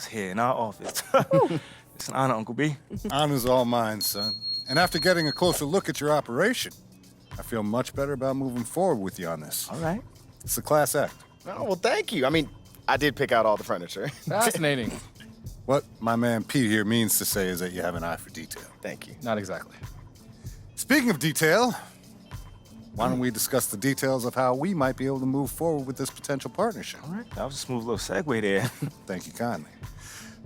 here in our office. It's an honor, Uncle B. Honor's all mine, son. And after getting a closer look at your operation, I feel much better about moving forward with you on this. All right. It's a class act. Oh, well, thank you. I mean, I did pick out all the furniture. Fascinating. What my man Pete here means to say is that you have an eye for detail. Thank you. Not exactly. Speaking of detail, why don't we discuss the details of how we might be able to move forward with this potential partnership? All right. That was a smooth little segue there. Thank you kindly.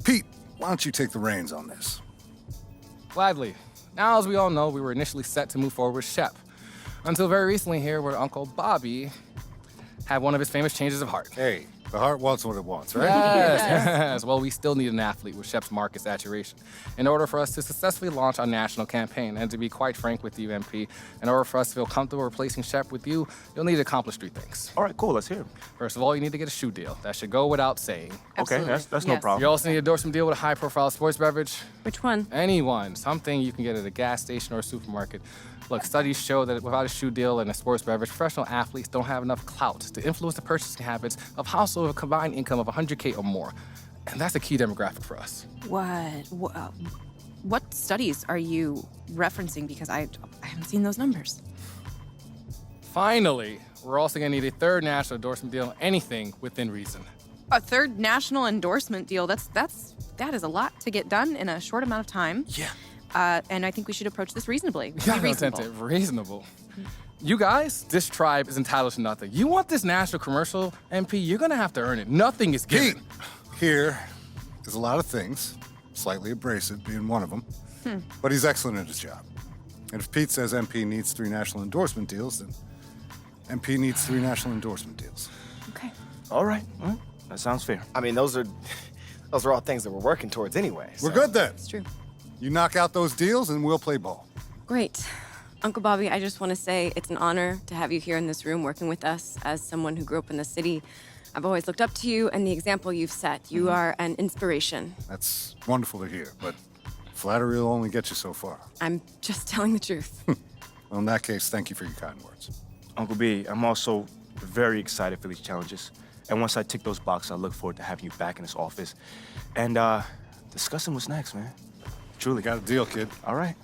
Pete, why don't you take the reins on this? Gladly. Now, as we all know, we were initially set to move forward with Shep. Until very recently here, where Uncle Bobby had one of his famous changes of heart. Hey, the heart wants what it wants, right? Yes. Well, we still need an athlete with Shep's market saturation in order for us to successfully launch our national campaign. And to be quite frank with you, MP, in order for us to feel comfortable replacing Shep with you, you'll need to accomplish 3 things. All right, cool. Let's hear 'em. First of all, you need to get a shoe deal. That should go without saying. Okay, that's no You problem. also need to endorse some deal with a high-profile sports beverage. Which one? Anyone. Something you can get at a gas station or a supermarket. Look, studies show that without a shoe deal and a sports beverage, professional athletes don't have enough clout to influence the purchasing habits of households with a combined income of 100K or more. And that's a key demographic for us. What studies are you referencing? Because I haven't seen those numbers. Finally, we're also gonna need a 3rd national endorsement deal, anything within reason. A 3rd national endorsement deal. That is a lot to get done in a short amount of time. Yeah. And I think we should approach this reasonably. Yeah, Be reasonable. reasonable. You guys, this tribe is entitled to nothing. You want this national commercial, MP, you're gonna have to earn it. Nothing is given. Pete, here is a lot of things, slightly abrasive being one of them, but he's excellent at his job. And if Pete says MP needs 3 national endorsement deals, then MP needs 3 national endorsement deals. Okay. All right. That sounds fair. I mean, those are all things that we're working towards anyway. We're so- good then. It's true. You knock out those deals and we'll play ball. Great. Uncle Bobby, I just want to say it's an honor to have you here in this room working with us. As someone who grew up in the city, I've always looked up to you and the example you've set. You are an inspiration. That's wonderful to hear, but flattery will only get you so far. I'm just telling the truth. Well, in that case, thank you for your kind words. Uncle B, I'm also very excited for these challenges. And once I tick those boxes, I look forward to having you back in this office and discussing what's next, man. Truly got a deal, kid. All right.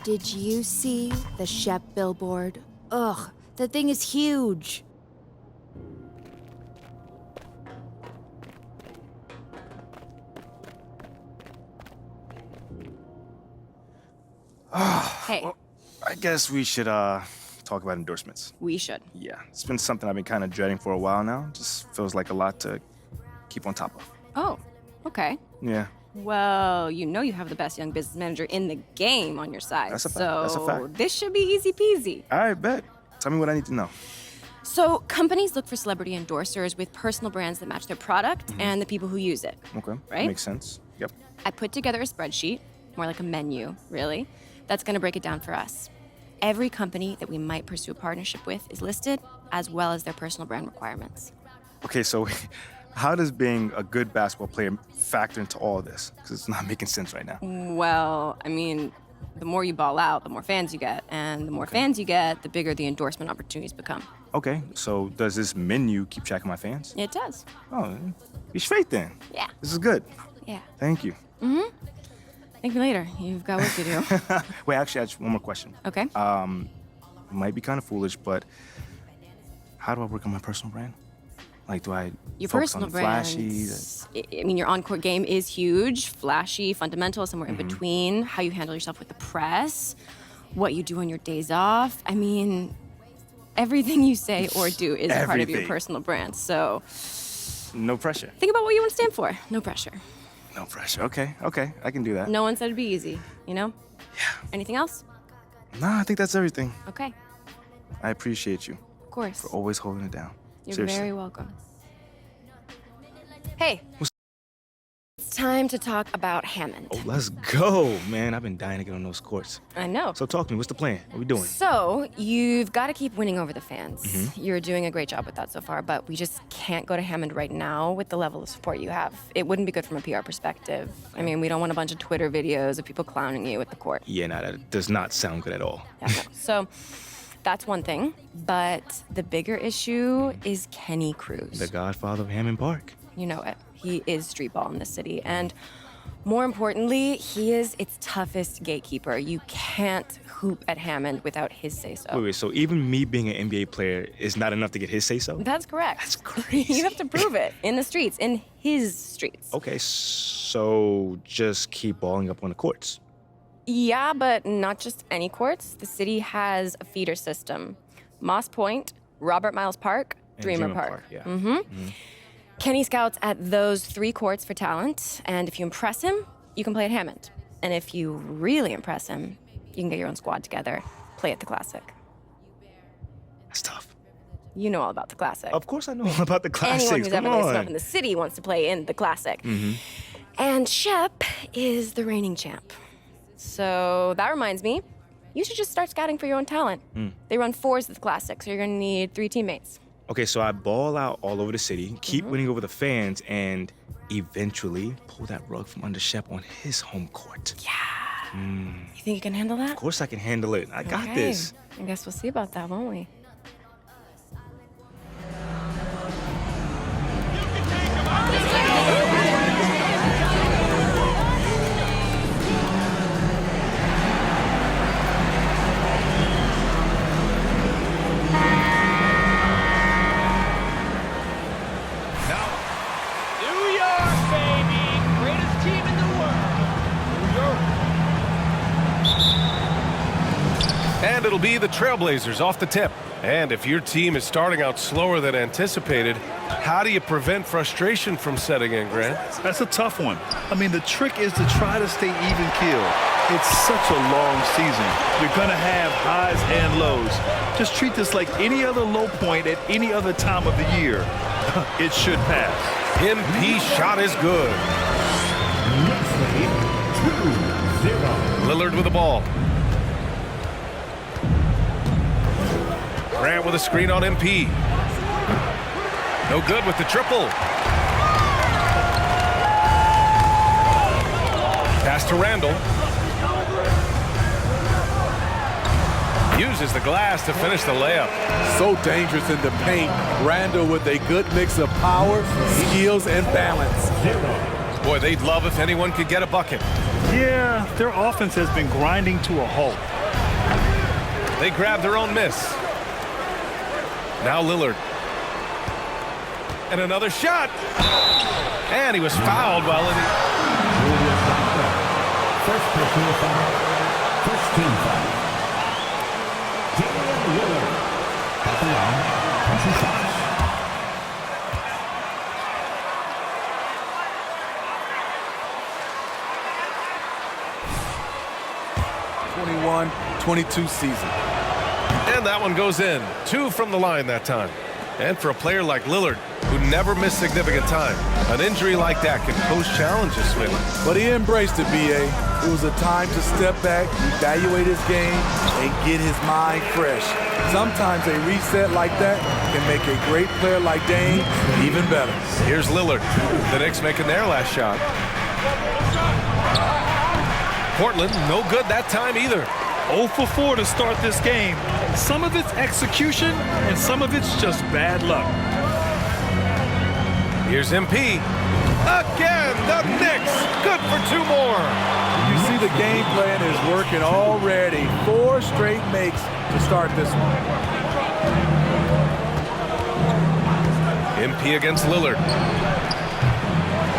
Did you see the Shep billboard? Ugh, the thing is huge. Hey, I guess we should talk about endorsements. we should. Yeah, it's been something I've been kind of dreading for a while now. Just feels like a lot to keep on top of. Oh, okay. Yeah. Well, you know you have the best young business manager in the game on your side. That's a fact. So That's a fact. this should be easy peasy. All right, bet. Tell me what I need to know. So companies look for celebrity endorsers with personal brands that match their product and the people who use it. Okay. Right? Makes sense. Yep. I put together a spreadsheet, more like a menu, really, that's gonna break it down for us. Every company that we might pursue a partnership with is listed, as well as their personal brand requirements. Okay, so how does being a good basketball player factor into all of this? Because it's not making sense right now. Well, I mean, the more you ball out, the more fans you get. And the more fans you get, the bigger the endorsement opportunities become. Okay, so does this menu keep track of my fans? It does. Oh, be straight then. Yeah. This is good. Yeah. Thank you. Thank me later. You've got work to do. Wait, actually, I have one more question. Okay. Might be kind of foolish, but how do I work on my personal brand? Like, do I Your focus personal on the flashy? brands. I mean, your on-court game is huge, flashy, fundamental, somewhere in between. How you handle yourself with the press, what you do on your days off. I mean, everything you say or do is part of your Everything. personal brand. So No pressure. think about what you want to stand for. No pressure. No pressure. Okay, I can do that. No one said it'd be easy, you know? Yeah. Anything else? Nah, I think that's everything. Okay, I appreciate you of course. for always holding it down. You're Seriously. very welcome. Hey. It's time to talk about Hammond. Oh, let's go, man. I've been dying to get on those courts. I know. So talk to me. What's the plan? What are we doing? So, you've got to keep winning over the fans. Mm-hmm. You're doing a great job with that so far, but we just can't go to Hammond right now with the level of support you have. It wouldn't be good from a PR perspective. I mean, we don't want a bunch of Twitter videos of people clowning you at the court. Yeah, nah, that does not sound good at all. Yeah, no. So, That's one thing. But the bigger issue is Kenny Cruz. The godfather of Hammond Park. You know it. He is street ball in this city. And more importantly, he is its toughest gatekeeper. You can't hoop at Hammond without his say-so. Wait, so even me being an NBA player is not enough to get his say-so? That's correct. That's crazy. You have to prove it in the streets, in his streets. Okay, so just keep balling up on the courts. Yeah, but not just any courts. The city has a feeder system. Moss Point, Robert Miles Park, And Dreamer Park. Yeah. Kenny scouts at those 3 courts for talent, and if you impress him, you can play at Hammond. And if you really impress him, you can get your own squad together, play at the Classic. That's tough. You know all about the Classic. Of course I know all about the classics. Anyone who's Come ever laced on. up in the city wants to play in the Classic. And Shep is the reigning champ. So that reminds me, you should just start scouting for your own talent. They run 4s at the Classic, so you're gonna need 3 teammates. Okay, so I ball out all over the city, keep winning over the fans, and eventually pull that rug from under Shep on his home court. You think you can handle that? Of course I can handle it. I got Okay. this. I guess we'll see about that, won't we? New York, baby! Greatest team in the world! New York. And it'll be the Trailblazers off the tip. And if your team is starting out slower than anticipated, how do you prevent frustration from setting in, Grant? That's a tough one. I mean, the trick is to try to stay even keeled. It's such a long season. You're going to have highs and lows. Just treat this like any other low point at any other time of the year. It should pass. MP shot is good. Lillard with the ball. Grant with a screen on MP. No good with the triple. Pass to Randall. Uses the glass to finish the layup. So dangerous in the paint. Randall with a good mix of power, skills, and balance. Boy, they'd love if anyone could get a bucket. Yeah, their offense has been grinding to a halt. They grab their own miss. Now Lillard. And another shot. And he was fouled while in the... First personal foul. First team foul. Damian Lillard. At the line, 20 shots. '21-22 season. And that one goes in. 2 from the line that time. And for a player like Lillard, who never missed significant time, an injury like that can pose challenges, Swinton. But he embraced it, B.A. It was a time to step back, evaluate his game, and get his mind fresh. Sometimes a reset like that can make a great player like Dame even better. Here's Lillard. The Knicks making their last shot. Portland, no good that time either. 0 for 4 to start this game. Some of it's execution, and some of it's just bad luck. Here's MP. Again, the Knicks. Good for 2 more. You see the game plan is working already. 4 straight makes to start this one. MP against Lillard.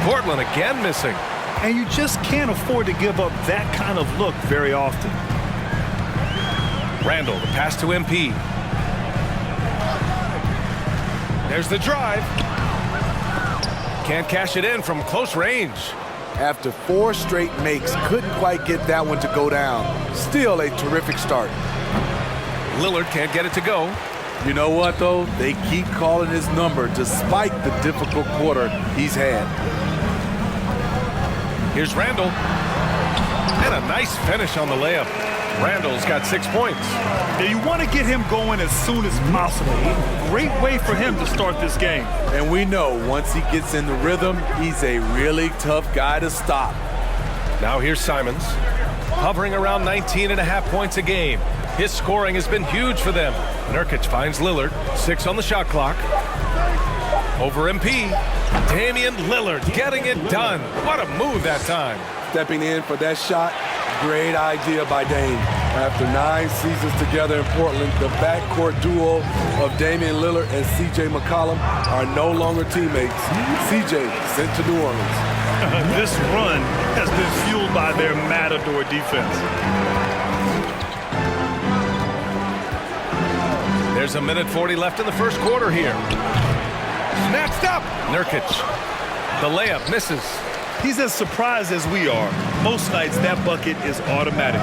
Portland again missing. And you just can't afford to give up that kind of look very often. Randall, the pass to MP. There's the drive. Can't cash it in from close range. After 4 straight makes, couldn't quite get that one to go down. Still a terrific start. Lillard can't get it to go. You know what, though? They keep calling his number despite the difficult quarter he's had. Here's Randall. And a nice finish on the layup. Randall's got 6 points. Now you want to get him going as soon as possible. Great way for him to start this game. And we know once he gets in the rhythm, he's a really tough guy to stop. Now here's Simons, hovering around 19.5 points a game. His scoring has been huge for them. Nurkic finds Lillard. 6 on the shot clock. Over MP. Damian Lillard getting it done. What a move that time. Stepping in for that shot, great idea by Dame. After 9 seasons together in Portland, the backcourt duo of Damian Lillard and C.J. McCollum are no longer teammates. C.J. sent to New Orleans. This run has been fueled by their matador defense. There's a minute 40 left in the first quarter here. Snatched up. Nurkic. The layup misses. He's as surprised as we are. Most nights, that bucket is automatic.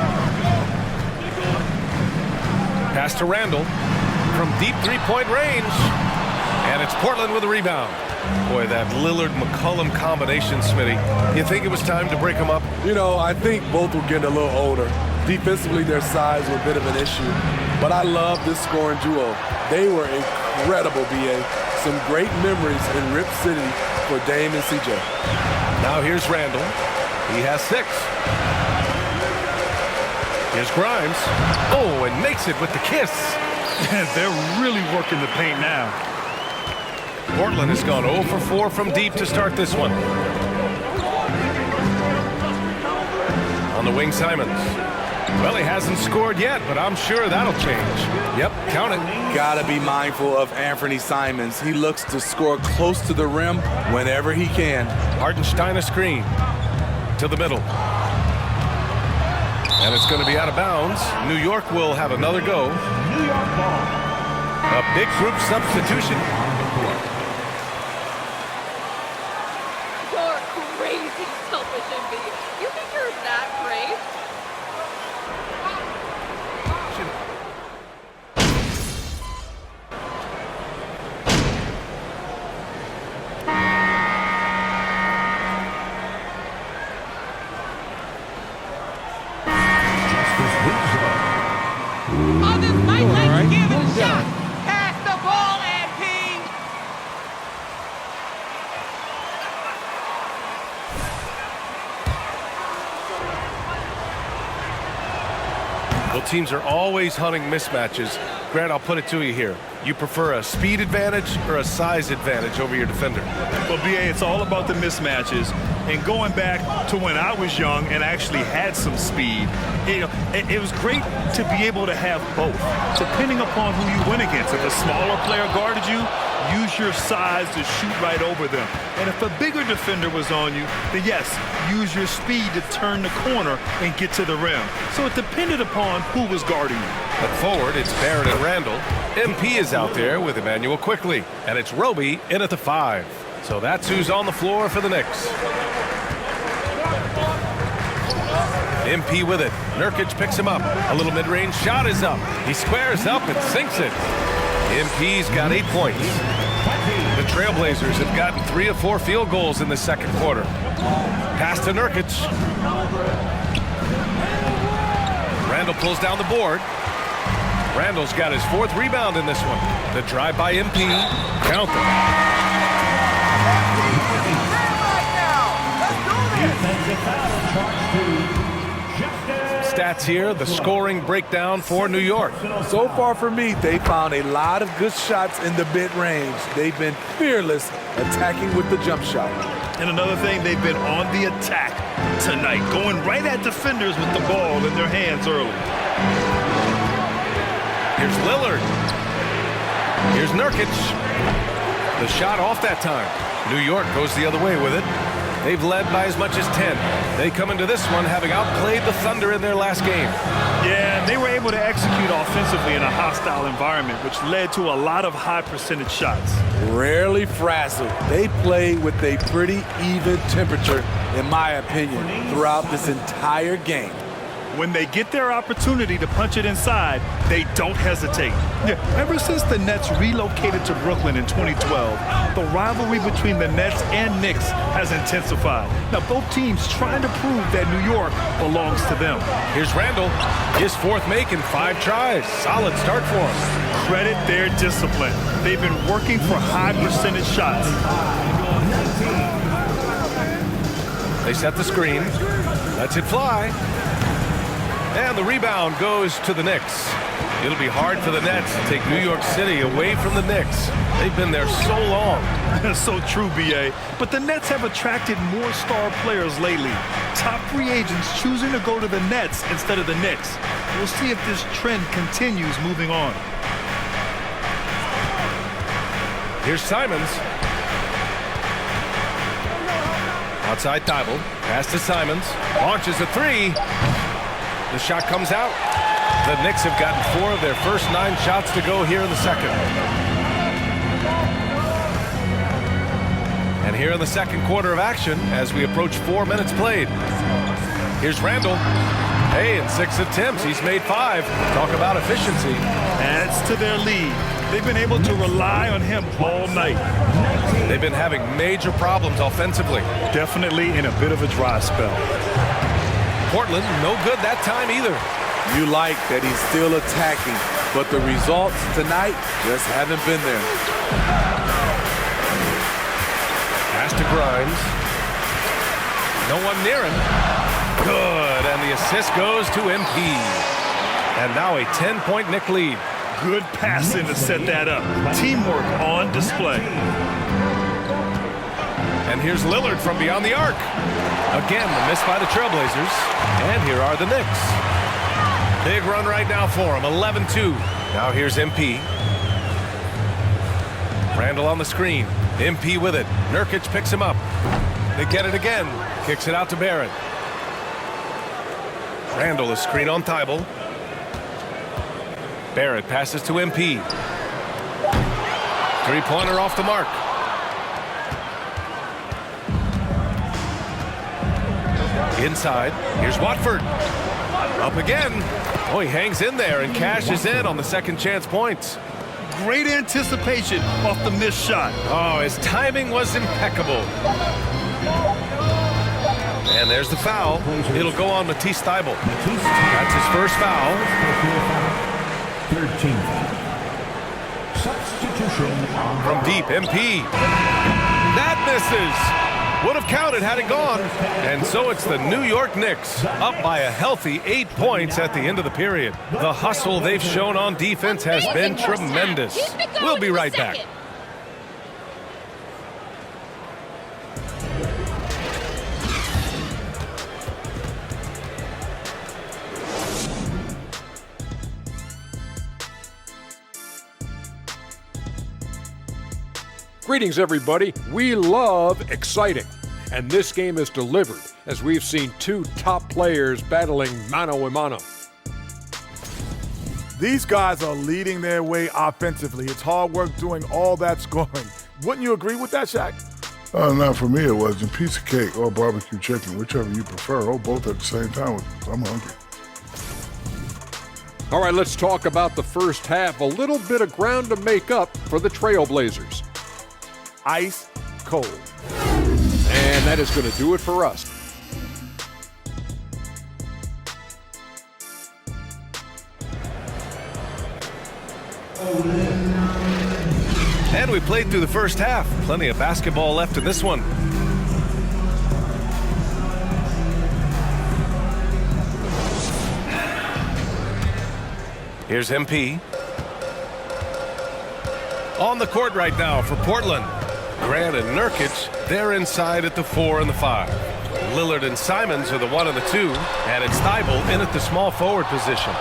Pass to Randall from deep three-point range. And it's Portland with a rebound. Boy, that Lillard-McCollum combination, Smitty. You think it was time to break them up? You know, I think both were getting a little older. Defensively, their size was a bit of an issue. But I love this scoring duo. They were incredible, B.A. Some great memories in Rip City for Dame and C.J. Now here's Randall. He has 6. Here's Grimes. Oh, and makes it with the kiss. They're really working the paint now. Portland has gone 0 for 4 from deep to start this one. On the wing, Simons. Well, he hasn't scored yet, but I'm sure that'll change. Yep, count it. Gotta be mindful of Anthony Simons. He looks to score close to the rim whenever he can. Hartenstein a screen to the middle. And it's going to be out of bounds. New York will have another go. New York ball. A big group substitution. You're crazy, selfish MB. You think you're that great? On this night, let's give it a shot. Pass the ball, MP. Well, teams are always hunting mismatches. Grant, I'll put it to you here. You prefer a speed advantage or a size advantage over your defender? Well, B.A., it's all about the mismatches. And going back to when I was young and actually had some speed, it was great to be able to have both, depending upon who you went against. If a smaller player guarded you, use your size to shoot right over them. And if a bigger defender was on you, then yes, use your speed to turn the corner and get to the rim. So it depended upon who was guarding you. At forward, it's Barrett and Randall. MP is out there with Emmanuel quickly. And it's Roby in at the 5. So that's who's on the floor for the Knicks. MP with it. Nurkic picks him up. A little mid-range shot is up. He squares up and sinks it. MP's got 8 points. The Trailblazers have gotten 3 of 4 field goals in the second quarter. Pass to Nurkic. Randall pulls down the board. Randall's got his 4th rebound in this one. The drive by MP. Count them. Stats here, the scoring breakdown for New York. So far for me, they found a lot of good shots in the mid-range. They've been fearless attacking with the jump shot. And another thing, they've been on the attack tonight, going right at defenders with the ball in their hands early. Here's Lillard. Here's Nurkic. The shot off that time. New York goes the other way with it. They've led by as much as 10. They come into this one having outplayed the Thunder in their last game. Yeah, they were able to execute offensively in a hostile environment, which led to a lot of high percentage shots. Rarely frazzled. They play with a pretty even temperature, in my opinion, throughout this entire game. When they get their opportunity to punch it inside, they don't hesitate. Yeah, ever since the Nets relocated to Brooklyn in 2012, the rivalry between the Nets and Knicks has intensified. Now, both teams trying to prove that New York belongs to them. Here's Randall. His 4th make in 5 tries. Solid start for him. Credit their discipline. They've been working for high percentage shots. They set the screen. Lets it fly. And the rebound goes to the Knicks. It'll be hard for the Nets to take New York City away from the Knicks. They've been there so long. That's so true, B.A. But the Nets have attracted more star players lately. Top free agents choosing to go to the Nets instead of the Knicks. We'll see if this trend continues moving on. Here's Simons. Outside Thibault. Pass to Simons. Launches a three. The shot comes out. The Knicks have gotten 4 of their first 9 shots to go here in the second. And here in the second quarter of action as we approach 4 minutes played. Here's Randall. Hey, in 6 attempts, he's made 5. Talk about efficiency. Adds to their lead. They've been able to rely on him all night. They've been having major problems offensively. Definitely in a bit of a dry spell. Portland, no good that time either. You like that he's still attacking, but the results tonight just haven't been there. Pass to Grimes. No one near him. Good, and the assist goes to MP. And now a 10-point Knick lead. Good passing to set that up. Teamwork on display. And here's Lillard from beyond the arc. Again, the miss by the Trailblazers. And here are the Knicks. Big run right now for them, 11-2. Now here's MP. Randall on the screen. MP with it. Nurkic picks him up. They get it again. Kicks it out to Barrett. Randall is screen on Thibault. Barrett passes to MP. Three-pointer off the mark. Inside. Here's Watford. Up again. Oh, he hangs in there and cashes in on the second chance points. Great anticipation off the missed shot. Oh, his timing was impeccable. And there's the foul. It'll go on Matisse Thybulle. That's his first foul. 13. Substitution from deep. MP. That misses. Would have counted had it gone. And so it's the New York Knicks up by a healthy 8 points at the end of the period. The hustle they've shown on defense has been tremendous. We'll be right back. Greetings, everybody. We love exciting, and this game is delivered as we've seen 2 top players battling mano a mano. These guys are leading their way offensively. It's hard work doing all that scoring. Wouldn't you agree with that, Shaq? Not for me, it wasn't. Piece of cake or barbecue chicken, whichever you prefer, or both at the same time. I'm hungry. All right, let's talk about the first half. A little bit of ground to make up for the Trailblazers. Ice cold. And that is going to do it for us. And we played through the first half. Plenty of basketball left in this one. Here's MP. On the court right now for Portland. Grant and Nurkic, they're inside at the 4 and the 5. Lillard and Simons are the 1 and the 2, and it's Thybulle in at the small forward position.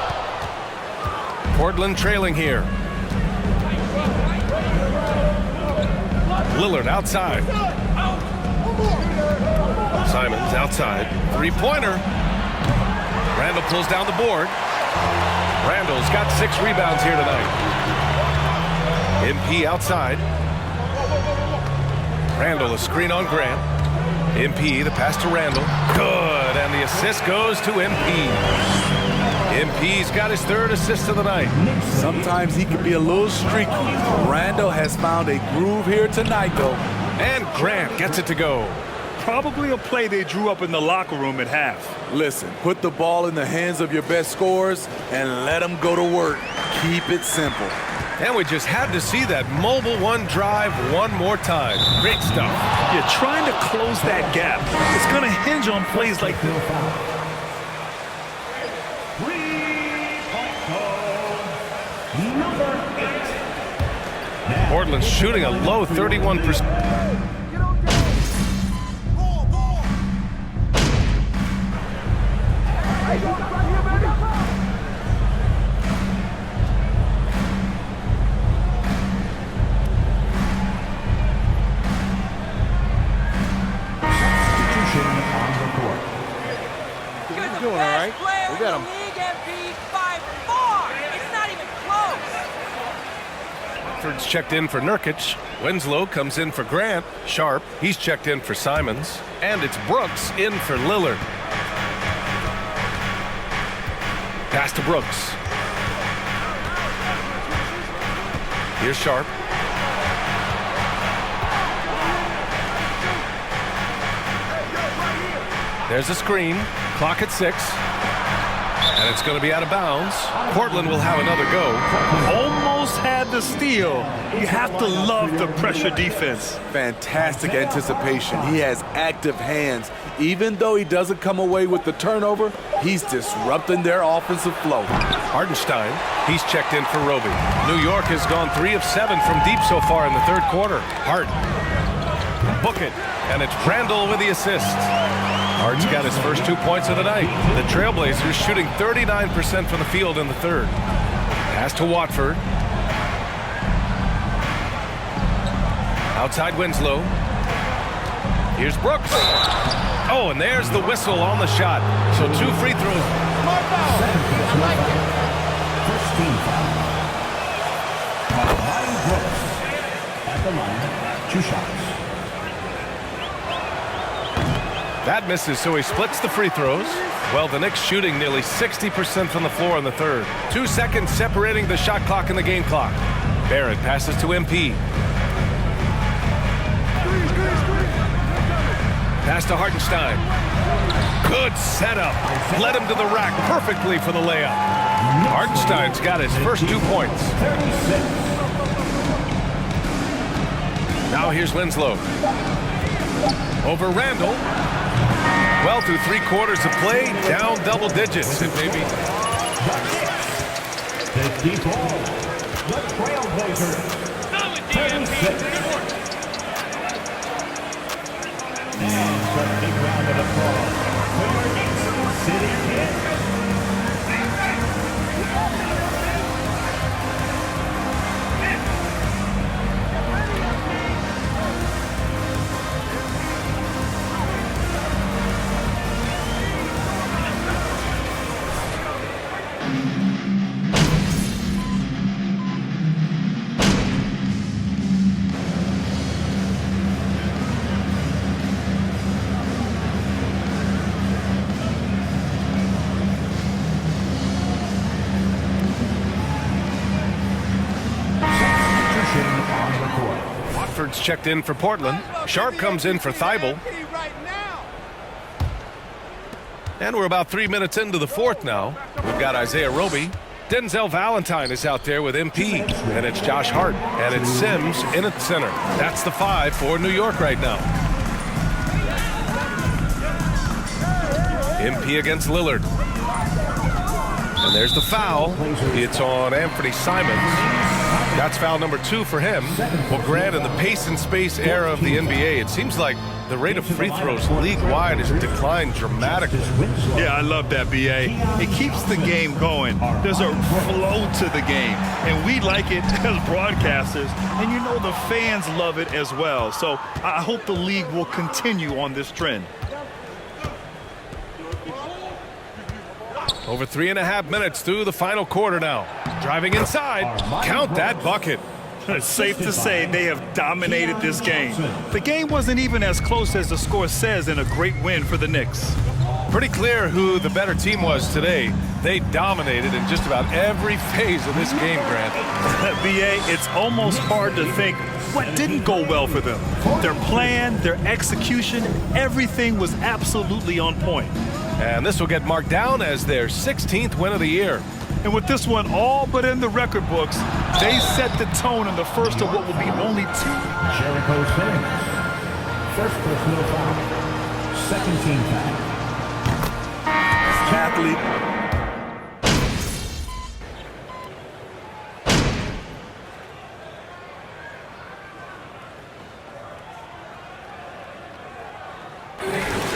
Portland trailing here. Lillard outside. Simons outside. Three-pointer. Randall pulls down the board. Randall's got 6 rebounds here tonight. MP outside. Randall a screen on Grant. MP the pass to Randall. Good, and the assist goes to MP. MP's got his 3rd assist of the night. Sometimes he can be a little streaky. Randall has found a groove here tonight, though. And Grant gets it to go. Probably a play they drew up in the locker room at half. Listen, put the ball in the hands of your best scorers and let them go to work. Keep it simple. And we just had to see that mobile 1 drive one more time. Great stuff. You're trying to close that gap. It's going to hinge on plays like this. Portland's shooting a low 31%. Doing all right. We got him. League MP by far. It's not even close. Watford's checked in for Nurkic. Winslow comes in for Grant. Sharp, he's checked in for Simons. And it's Brooks in for Lillard. Pass to Brooks. Here's Sharp. There's a screen. Clock at 6. And it's going to be out of bounds. Portland will have another go. Almost had the steal. You have to love the pressure defense. Fantastic anticipation. He has active hands. Even though he doesn't come away with the turnover, he's disrupting their offensive flow. Hardenstein, he's checked in for Roby. New York has gone 3 of 7 from deep so far in the third quarter. Hart. Book it. And it's Randall with the assist. Hart's got his first 2 points of the night. The Trailblazers shooting 39% from the field in the third. Pass to Watford. Outside Winslow. Here's Brooks. Oh, and there's the whistle on the shot. So 2 free throws. First team foul. Ryan Brooks at the line. 2 shots. That misses, so he splits the free throws. Well, the Knicks shooting nearly 60% from the floor in the third. 2 seconds separating the shot clock and the game clock. Barrett passes to MP. Pass to Hartenstein. Good setup. Led him to the rack perfectly for the layup. Hartenstein's got his first 2 points. Now here's Winslow. Over Randall. Well, through 3 quarters of play, down double digits. It may be. The Trailblazers. 36. And for a big round of applause for your Knicks City Kings. Watford's checked in for Portland. Sharp comes in for Thibault. And we're about 3 minutes into the fourth now. We've got Isaiah Roby. Denzel Valentine is out there with MP. And it's Josh Hart. And it's Sims in at center. That's the 5 for New York right now. MP against Lillard. And there's the foul. It's on Anthony Simons. That's foul number 2 for him. Well, Grant, in the pace and space era of the NBA, it seems like the rate of free throws league-wide has declined dramatically. Yeah, I love that, B.A. It keeps the game going. There's a flow to the game, and we like it as broadcasters, and you know the fans love it as well. So I hope the league will continue on this trend. Over 3.5 minutes through the final quarter now. Driving inside. Count that bucket. It's safe to say they have dominated this game. The game wasn't even as close as the score says in a great win for the Knicks. Pretty clear who the better team was today. They dominated in just about every phase of this game, Grant. B.A., it's almost hard to think what didn't go well for them. Their plan, their execution, everything was absolutely on point. And this will get marked down as their 16th win of the year. And with this one all but in the record books, they set the tone in the first of what will be only 2. Jericho Simmons. First personal foul. Second team foul. Athlete.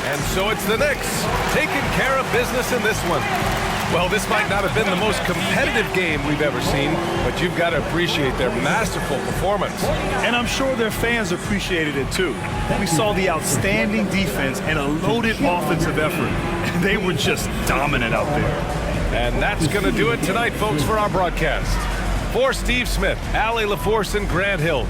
And so it's the Knicks taking care of business in this one. Well, this might not have been the most competitive game we've ever seen, but you've got to appreciate their masterful performance. And I'm sure their fans appreciated it too. We saw the outstanding defense and a loaded offensive effort. And they were just dominant out there. And that's going to do it tonight, folks, for our broadcast. For Steve Smith, Allie LaForce, and Grant Hill,